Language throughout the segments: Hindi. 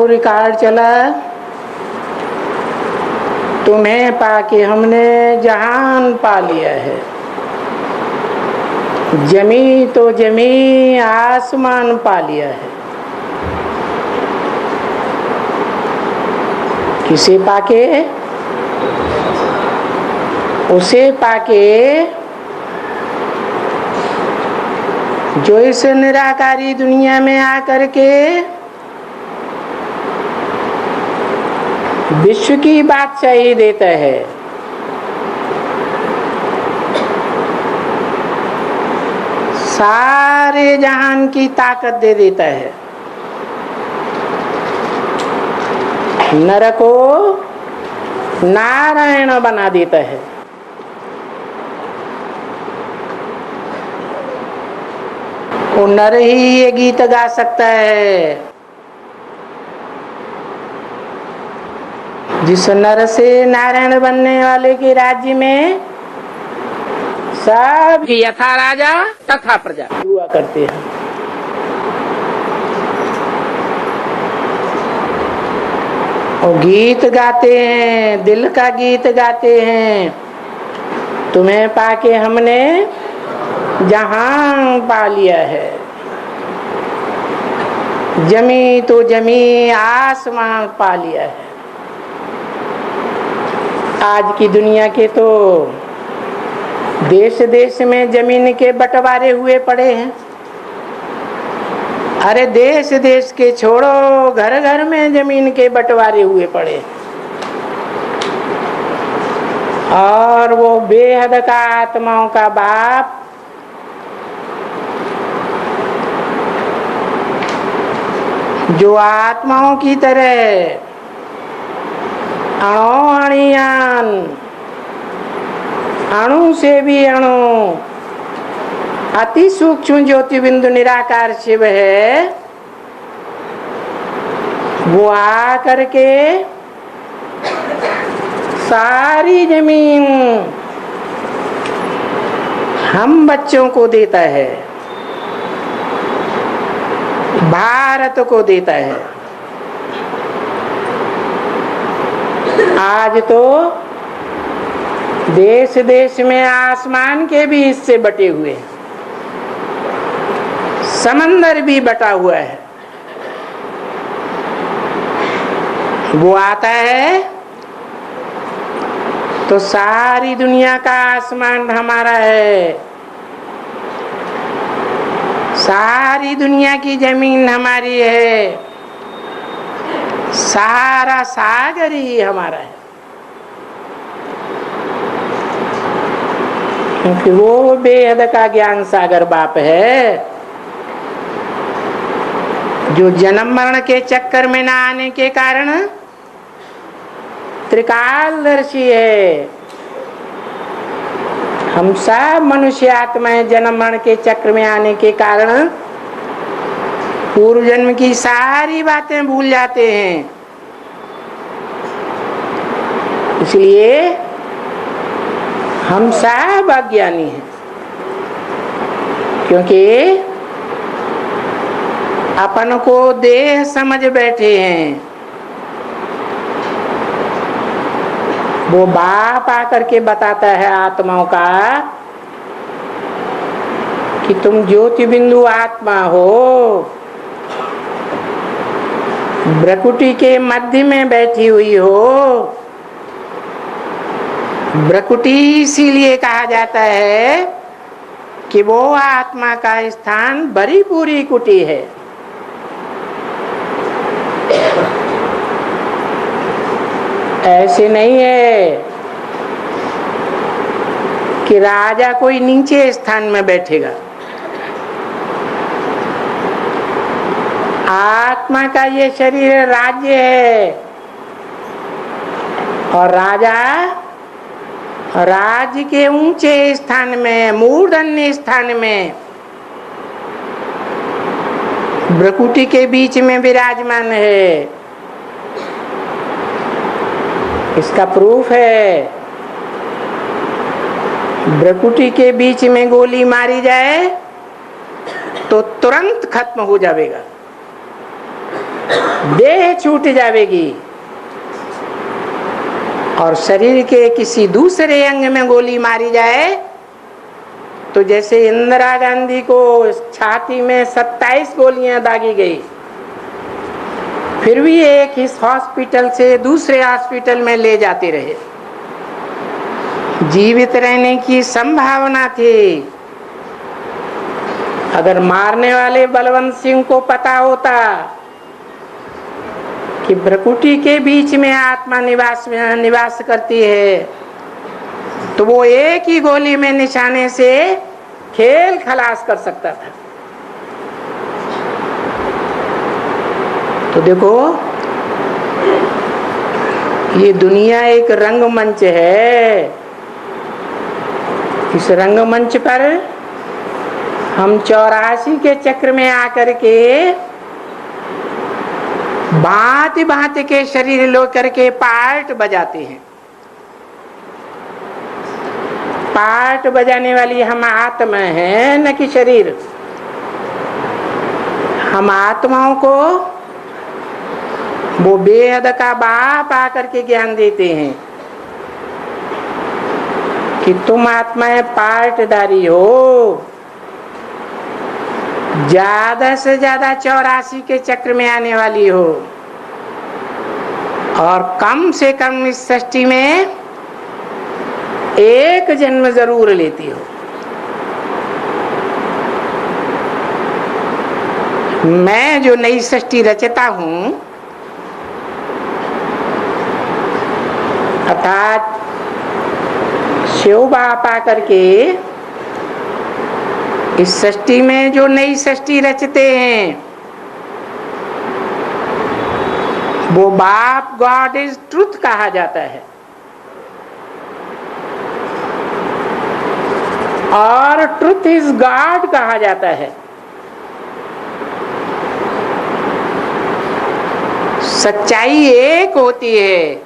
रिकॉर्ड चला, तुम्हें पाके हमने जहान पा लिया है। जमी तो जमी आसमान पा लिया है। किसे पाके? उसे पाके जो इस निराकारी दुनिया में आकर के विश्व की बादशाही देता है। सारे जहान की ताकत दे देता है। नर को नारायण बना देता है। वो नर ही ये गीत गा सकता है। जिस नर से नारायण बनने वाले के राज्य में सब यथा राजा तथा प्रजा हुआ करते हैं। और गीत गाते हैं, दिल का गीत गाते हैं। तुम्हें पाके हमने जहां पा लिया है। जमी तो जमी आसमान पा लिया है। आज की दुनिया के तो देश देश में जमीन के बंटवारे हुए पड़े हैं। अरे देश देश के छोड़ो, घर घर में जमीन के बंटवारे हुए पड़े। और वो बेहद का आत्माओं का बाप जो आत्माओं की तरह अणुयान, अणु से भी अणु, अति सूक्ष्म ज्योति बिंदु निराकार शिव है। वो आ करके सारी जमीन हम बच्चों को देता है, भारत को देता है। आज तो देश देश में आसमान के भी हिस्से बटे हुए हैं, समंदर भी बटा हुआ है। वो आता है तो सारी दुनिया का आसमान हमारा है, सारी दुनिया की जमीन हमारी है, सारा सागर ही हमारा है। क्योंकि वो बेहद का ज्ञान सागर बाप है, जो जन्म मरण के चक्कर में ना आने के कारण त्रिकालदर्शी है। हम सब मनुष्य आत्माएं जन्म मरण के चक्र में आने के कारण पूर्व जन्म की सारी बातें भूल जाते हैं। इसलिए हम सब अज्ञानी हैं, क्योंकि अपन को देह समझ बैठे हैं। वो बाप आकर के बताता है आत्माओं का कि तुम ज्योति बिंदु आत्मा हो, भ्रकुटी के मध्य में बैठी हुई हो। भ्रकुटी इसीलिए कहा जाता है कि वो आत्मा का स्थान बड़ी पूरी कुटी है। ऐसे नहीं है कि राजा कोई नीचे स्थान में बैठेगा। आत्मा का ये शरीर राज्य है, और राजा राज्य के ऊंचे स्थान में, मूर्धन्य स्थान में, भ्रकुटी के बीच में विराजमान है। इसका प्रूफ है, भ्रकुटी के बीच में गोली मारी जाए तो तुरंत खत्म हो जाएगा। देह छूट जाएगी और शरीर के किसी दूसरे अंग में गोली मारी जाए तो जैसे इंदिरा गांधी को छाती में 27 गोलियां दागी गई, फिर भी एक इस हॉस्पिटल से दूसरे हॉस्पिटल में ले जाते रहे, जीवित रहने की संभावना थी। अगर मारने वाले बलवंत सिंह को पता होता कि भ्रकुटी के बीच में आत्मा निवास करती है तो वो एक ही गोली में निशाने से खेल खलास कर सकता था। तो देखो, ये दुनिया एक रंगमंच है। इस रंगमंच पर हम 84 के चक्र में आकर के भांति भांति के शरीर लो करके पार्ट बजाते हैं। पार्ट बजाने वाली हम आत्मा है, न कि शरीर। हम आत्माओं को वो बेहद का बाप आकर के ज्ञान देते हैं कि तुम आत्माएं पार्टदारी हो। ज्यादा से ज्यादा 84 के चक्र में आने वाली हो और कम से कम इस सृष्टि में एक जन्म जरूर लेती हो। मैं जो नई सृष्टि रचता हूं, अर्थात शिव बाप आकर के इस सृष्टि में जो नई सृष्टि रचते हैं, वो बाप गॉड इज ट्रुथ कहा जाता है। और ट्रुथ इज गॉड कहा जाता है। सच्चाई एक होती है,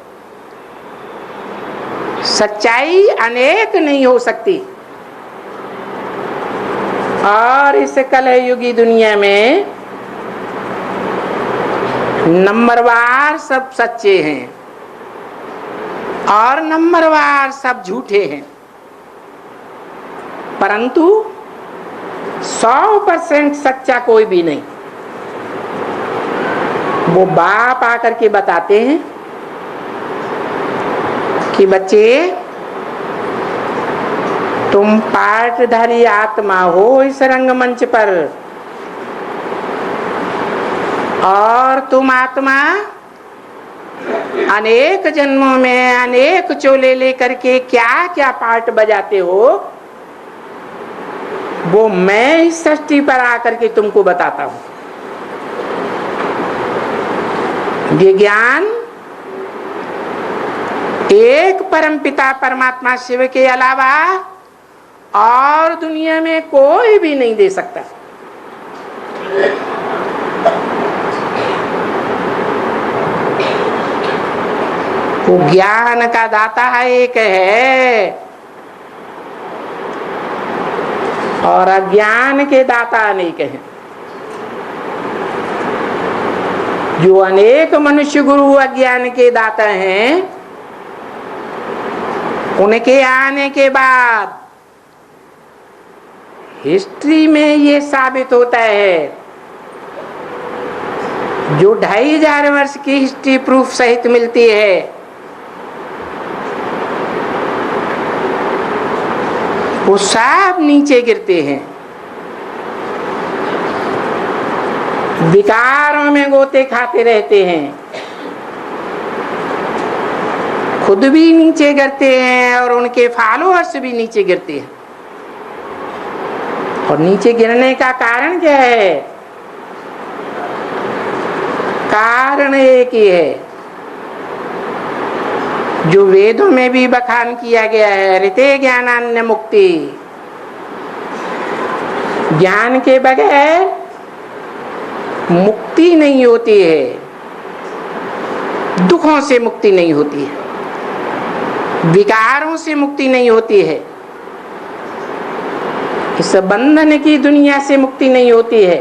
सच्चाई अनेक नहीं हो सकती। और इस कलयुगी दुनिया में नंबरवार सब सच्चे हैं और नंबरवार सब झूठे हैं, परंतु 100% सच्चा कोई भी नहीं। वो बाप आकर के बताते हैं कि बच्चे, तुम पार्टधारी आत्मा हो इस रंगमंच पर, और तुम आत्मा अनेक जन्मों में अनेक चोले लेकर के क्या क्या पार्ट बजाते हो, वो मैं इस सृष्टि पर आकर के तुमको बताता हूं। ये ज्ञान एक परमपिता परमात्मा शिव के अलावा और दुनिया में कोई भी नहीं दे सकता। वो ज्ञान का दाता एक है और अज्ञान के दाता अनेक हैं। जो अनेक मनुष्य गुरु अज्ञान के दाता हैं, उनके आने के बाद हिस्ट्री में ये साबित होता है, जो 2500 वर्ष की हिस्ट्री प्रूफ सहित मिलती है, वो सब नीचे गिरते हैं, विकारों में गोते खाते रहते हैं, खुद भी नीचे गिरते हैं और उनके फॉलोअर्स भी नीचे गिरते हैं। और नीचे गिरने का कारण क्या है? कारण एक ही है, जो वेदों में भी बखान किया गया है, ऋते ज्ञानान्य मुक्ति। ज्ञान के बगैर मुक्ति नहीं होती है, दुखों से मुक्ति नहीं होती है, विकारों से मुक्ति नहीं होती है, इस बंधन की दुनिया से मुक्ति नहीं होती है,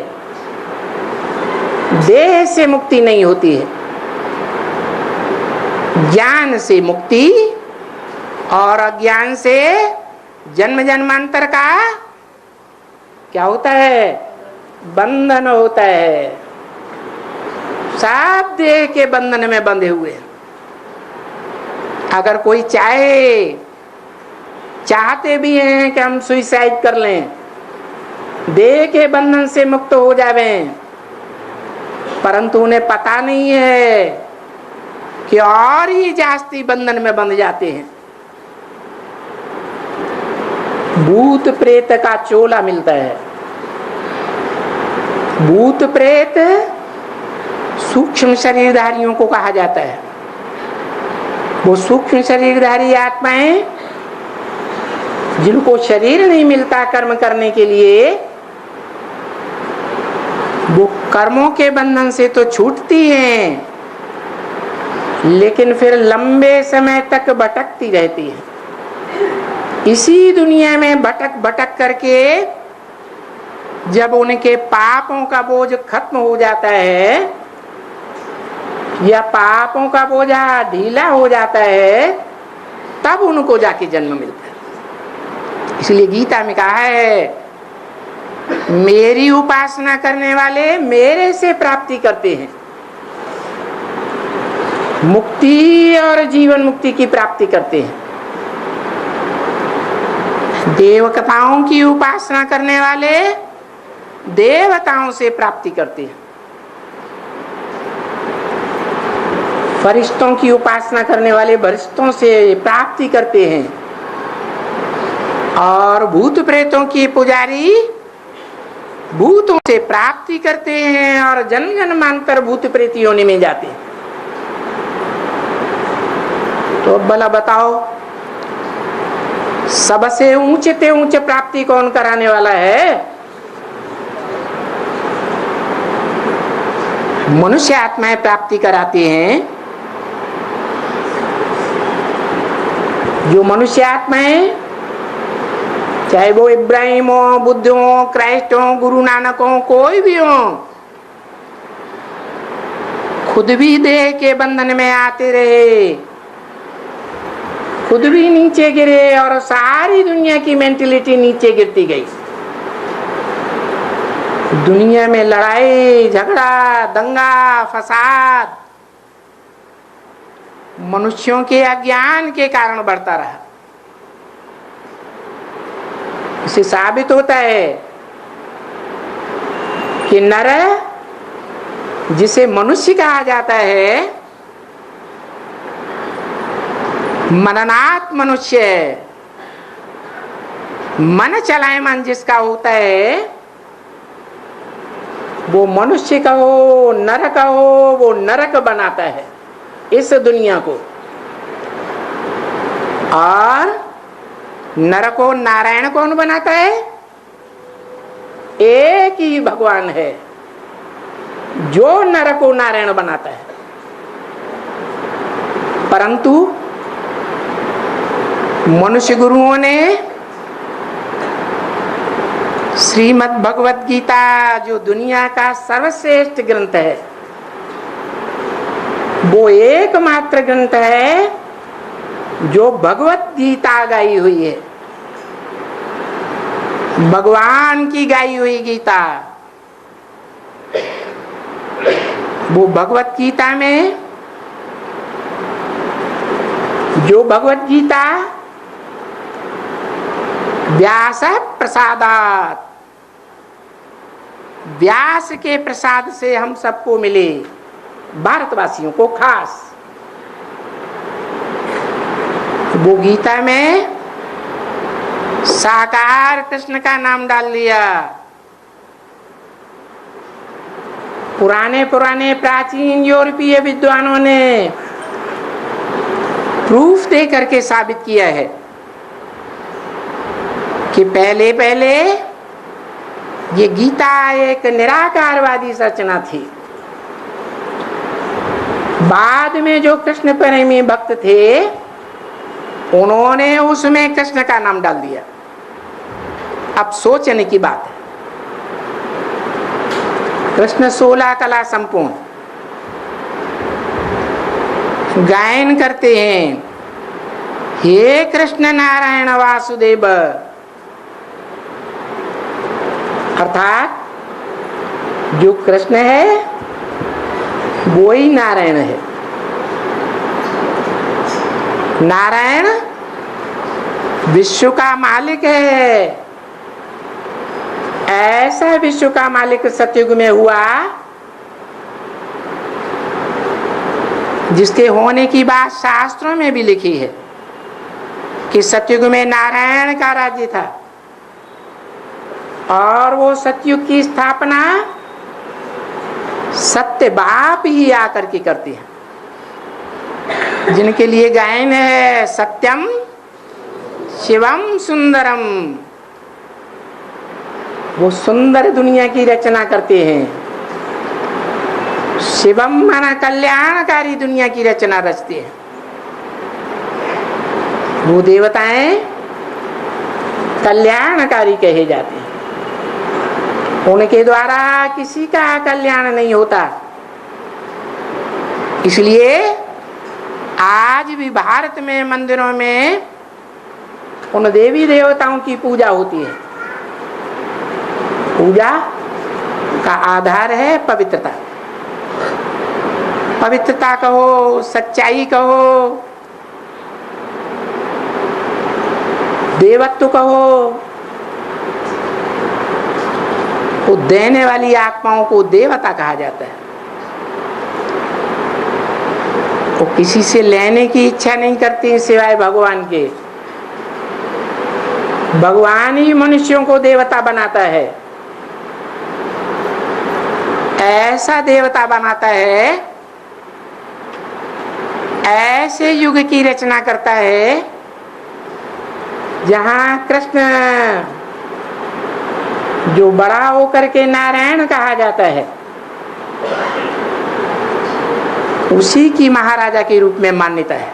देह से मुक्ति नहीं होती है, ज्ञान से मुक्ति और अज्ञान से जन्म जन्मांतर का क्या होता है? बंधन होता है। सब देह के बंधन में बंधे हुए हैं। अगर कोई चाहते भी हैं कि हम सुइसाइड कर लें, देह के बंधन से मुक्त हो जावें, परंतु उन्हें पता नहीं है कि और ही जास्ती बंधन में बंध जाते हैं। भूत प्रेत का चोला मिलता है। भूत प्रेत सूक्ष्म शरीरधारियों को कहा जाता है। वो सूक्ष्म शरीरधारी आत्माएं जिनको शरीर नहीं मिलता कर्म करने के लिए, वो कर्मों के बंधन से तो छूटती हैं, लेकिन फिर लंबे समय तक भटकती रहती है। इसी दुनिया में भटक भटक करके जब उनके पापों का बोझ खत्म हो जाता है या पापों का बोझा ढीला हो जाता है, तब उनको जाके जन्म मिलता है। इसलिए गीता में कहा है, मेरी उपासना करने वाले मेरे से प्राप्ति करते हैं, मुक्ति और जीवन मुक्ति की प्राप्ति करते हैं। देव कथाओं की उपासना करने वाले देवताओं से प्राप्ति करते हैं। फरिश्तों की उपासना करने वाले फरिश्तों से प्राप्ति करते हैं, और भूत प्रेतों की पुजारी भूतों से प्राप्ति करते हैं और जन्म जन्मांतर भूत प्रेत योनि में जाते हैं। तो भला बताओ, सबसे ऊंचे ऊंचे प्राप्ति कौन कराने वाला है? मनुष्य आत्माएं प्राप्ति कराती हैं। जो मनुष्य आत्माएं, चाहे वो इब्राहिम हो, बुद्ध हो, क्राइस्ट हो, गुरु नानक हो, कोई भी हो, खुद भी देह के बंधन में आते रहे, खुद भी नीचे गिरे और सारी दुनिया की मेंटेलिटी नीचे गिरती गई। दुनिया में लड़ाई झगड़ा दंगा फसाद मनुष्यों के अज्ञान के कारण बढ़ता रहा। इससे साबित होता है कि नर, जिसे मनुष्य कहा जाता है, मननात् मनुष्य, मन चलायमान जिसका होता है, वो मनुष्य का हो नर का हो, वो नरक बनाता है इस दुनिया को, और नर को नारायण कौन बनाता है? एक ही भगवान है जो नर को नारायण बनाता है। परंतु मनुष्य गुरुओं ने श्रीमद् भगवत गीता, जो दुनिया का सर्वश्रेष्ठ ग्रंथ है, वो एकमात्र ग्रंथ है जो भगवत गीता गाई हुई है, भगवान की गाई हुई गीता। वो भगवत गीता में जो भगवत गीता व्यास प्रसादात, व्यास के प्रसाद से हम सबको मिले, भारतवासियों को खास, वो गीता में साकार कृष्ण का नाम डाल दिया। पुराने प्राचीन यूरोपीय विद्वानों ने प्रूफ दे करके साबित किया है कि पहले ये गीता एक निराकारवादी रचना थी। बाद में जो कृष्ण प्रेमी भक्त थे, उन्होंने उसमें कृष्ण का नाम डाल दिया। अब सोचने की बात है, कृष्ण 16 कला संपूर्ण गायन करते हैं, हे कृष्ण नारायण वासुदेव, अर्थात जो कृष्ण है वो ही नारायण है। नारायण विश्व का मालिक है। ऐसा विश्व का मालिक सतयुग में हुआ जिसके होने की बात शास्त्रों में भी लिखी है कि सतयुग में नारायण का राज्य था और वो सतयुग की स्थापना सत्य बाप ही आकर के करते हैं, जिनके लिए गायन है सत्यम शिवम सुंदरम। वो सुंदर दुनिया की रचना करते हैं। शिवम माना कल्याणकारी दुनिया की रचना रचते हैं। वो देवताएं कल्याणकारी कहे जाते हैं। उनके द्वारा किसी का कल्याण नहीं होता। इसलिए आज भी भारत में मंदिरों में उन देवी देवताओं की पूजा होती है। पूजा का आधार है पवित्रता। पवित्रता कहो, सच्चाई कहो, देवत्व कहो, वो देने वाली आत्माओं को देवता कहा जाता है। वो किसी से लेने की इच्छा नहीं करती सिवाय भगवान के। भगवान ही मनुष्यों को देवता बनाता है। ऐसा देवता बनाता है, ऐसे युग की रचना करता है जहां कृष्ण जो बड़ा होकर के नारायण कहा जाता है, उसी की महाराजा के रूप में मान्यता है।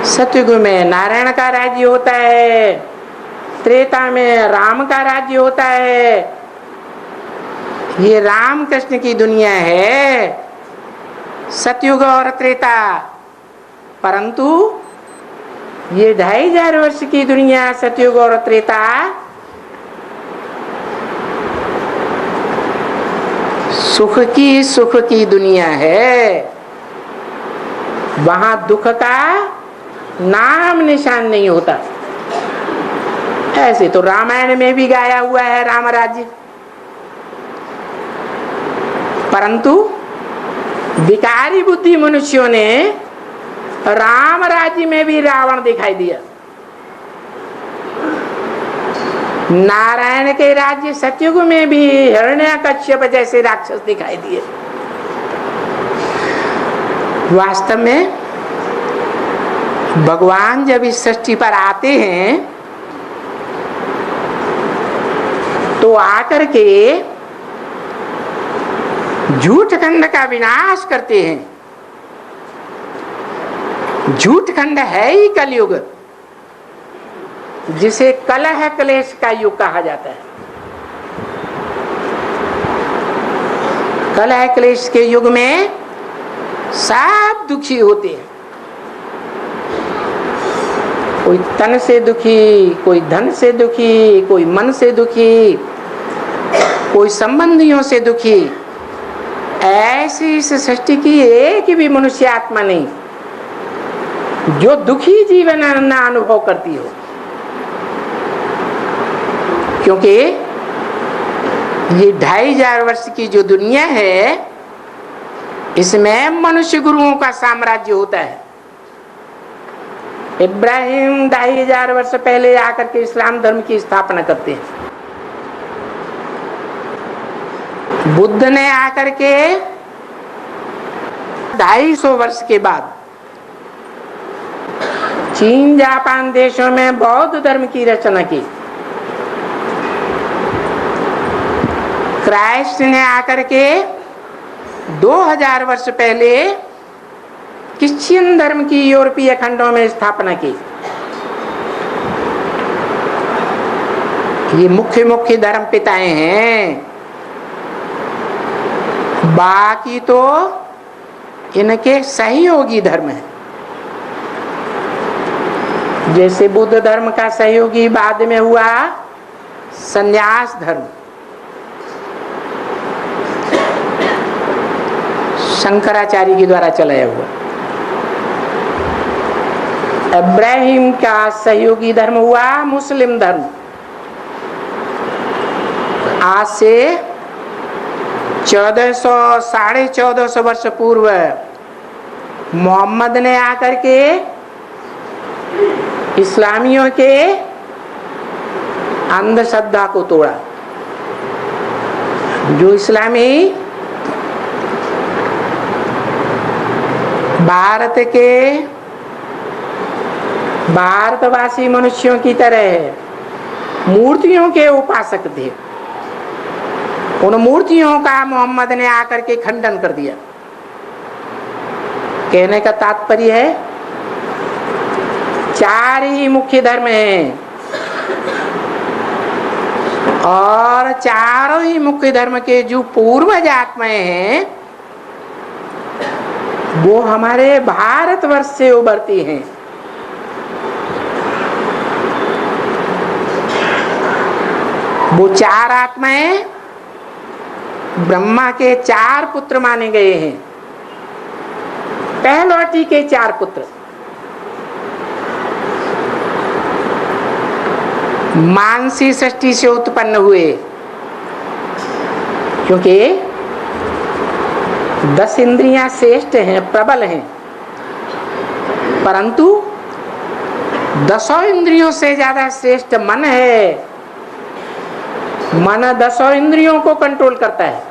सतयुग में नारायण का राज्य होता है, त्रेता में राम का राज्य होता है। ये राम कृष्ण की दुनिया है, सतयुग और त्रेता। परंतु ये 2500 वर्ष की दुनिया सतयुग और त्रेता सुख की दुनिया है। वहां दुख का नाम निशान नहीं होता। ऐसे तो रामायण में भी गाया हुआ है राम राज्य, परंतु विकारी बुद्धि मनुष्यों ने राम राज्य में भी रावण दिखाई दिया। नारायण के राज्य सतयुग में भी हिरण्यकश्यप जैसे राक्षस दिखाई दिए। वास्तव में भगवान जब इस सृष्टि पर आते हैं तो आकर के झूठ खंड का विनाश करते हैं। झूठ खंड है ही कलयुग, जिसे कलह क्लेश का युग कहा जाता है। कलह क्लेश के युग में सब दुखी होते हैं। कोई तन से दुखी, कोई धन से दुखी, कोई मन से दुखी, कोई संबंधियों से दुखी। ऐसी इस सृष्टि की एक भी मनुष्य आत्मा नहीं जो दुखी जीवन न अनुभव करती हो, क्योंकि ये 2500 वर्ष की जो दुनिया है, इसमें मनुष्य गुरुओं का साम्राज्य होता है। इब्राहिम 2500 वर्ष पहले आकर के इस्लाम धर्म की स्थापना करते हैं। बुद्ध ने आकर के 250 वर्ष के बाद चीन जापान देशों में बौद्ध धर्म की रचना की। क्राइस्ट ने आकर के 2000 वर्ष पहले क्रिश्चियन धर्म की यूरोपीय खंडों में स्थापना की। ये मुख्य धर्म पिताएं हैं। बाकी तो इनके सहयोगी धर्म है। जैसे बुद्ध धर्म का सहयोगी बाद में हुआ संन्यास धर्म, शंकराचार्य के द्वारा चलाया हुआ। इब्राहिम का सहयोगी धर्म हुआ मुस्लिम धर्म। आज से 1400 साढ़े 1400 वर्ष पूर्व मोहम्मद ने आकर के इस्लामियों के अंधश्रद्धा को तोड़ा। जो इस्लामी भारत के भारतवासी मनुष्यों की तरह मूर्तियों के उपासक थे, उन मूर्तियों का मोहम्मद ने आकर के खंडन कर दिया। कहने का तात्पर्य है 4 ही मुख्य धर्म हैं और चारों ही मुख्य धर्म के जो पूर्वज आत्माएं हैं वो हमारे भारतवर्ष से उभरती हैं। वो 4 आत्माएं ब्रह्मा के 4 पुत्र माने गए हैं। पहलौटी के 4 पुत्र मानसी सृष्टि से उत्पन्न हुए, क्योंकि 10 इंद्रियां श्रेष्ठ हैं, प्रबल हैं, परंतु 10 इंद्रियों से ज्यादा श्रेष्ठ मन है। मन 10 इंद्रियों को कंट्रोल करता है।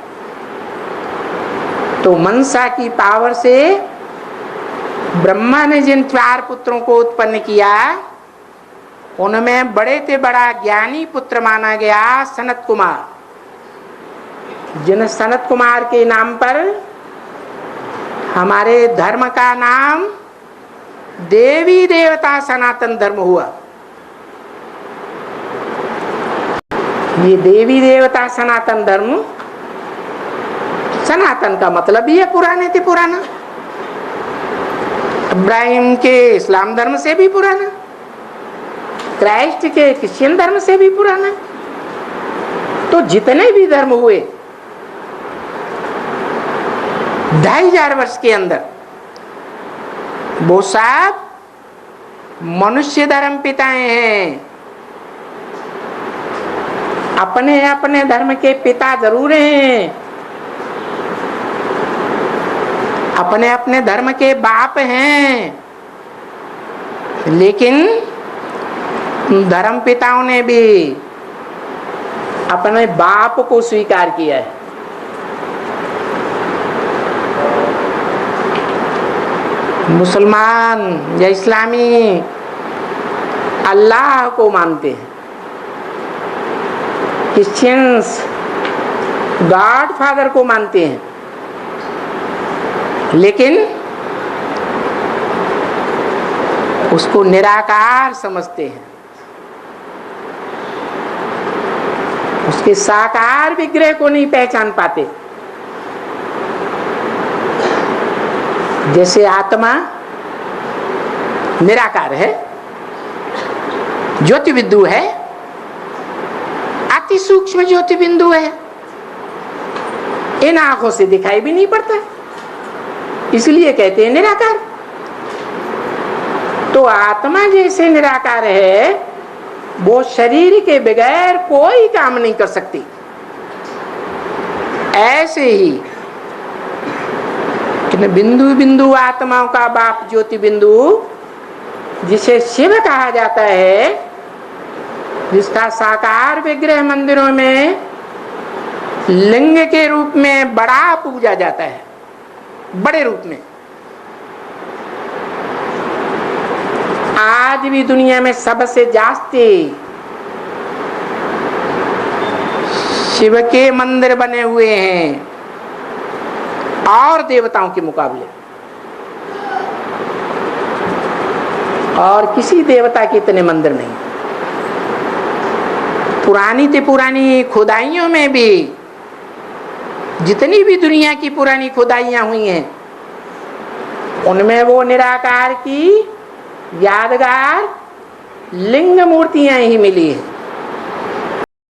तो मनसा की पावर से ब्रह्मा ने जिन 4 पुत्रों को उत्पन्न किया उनमें बड़े से बड़ा ज्ञानी पुत्र माना गया सनत कुमार, जिन सनत कुमार के नाम पर हमारे धर्म का नाम देवी देवता सनातन धर्म हुआ। ये देवी देवता सनातन धर्म, सनातन का मतलब ही है पुराने से पुराना, इब्राहिम के इस्लाम धर्म से भी पुराना, क्राइस्ट के क्रिश्चियन धर्म से भी पुराना। तो जितने भी धर्म हुए 2500 वर्ष के अंदर वो सब मनुष्य धर्म पिताएं हैं। अपने अपने धर्म के पिता जरूर हैं, अपने अपने धर्म के बाप हैं, लेकिन धर्म पिताओं ने भी अपने बाप को स्वीकार किया है। मुसलमान या इस्लामी अल्लाह को मानते हैं, क्रिश्चियंस गॉड फादर को मानते हैं, लेकिन उसको निराकार समझते हैं, उसके साकार विग्रह को नहीं पहचान पाते। जैसे आत्मा निराकार है, ज्योति बिंदु है, अति सूक्ष्म ज्योति बिंदु है, इन आंखों से दिखाई भी नहीं पड़ता, इसलिए कहते हैं निराकार। तो आत्मा जैसे निराकार है वो शरीर के बगैर कोई काम नहीं कर सकती। ऐसे ही बिंदु बिंदु आत्माओं का बाप ज्योति बिंदु, जिसे शिव कहा जाता है, जिसका साकार विग्रह मंदिरों में लिंग के रूप में बड़ा पूजा जाता है, बड़े रूप में। आज भी दुनिया में सबसे जास्ती शिव के मंदिर बने हुए हैं और देवताओं के मुकाबले, और किसी देवता के इतने मंदिर नहीं। पुरानी से पुरानी खुदाइयों में भी जितनी भी दुनिया की पुरानी खुदाइयां हुई हैं उनमें वो निराकार की यादगार लिंग मूर्तियां ही मिली हैं।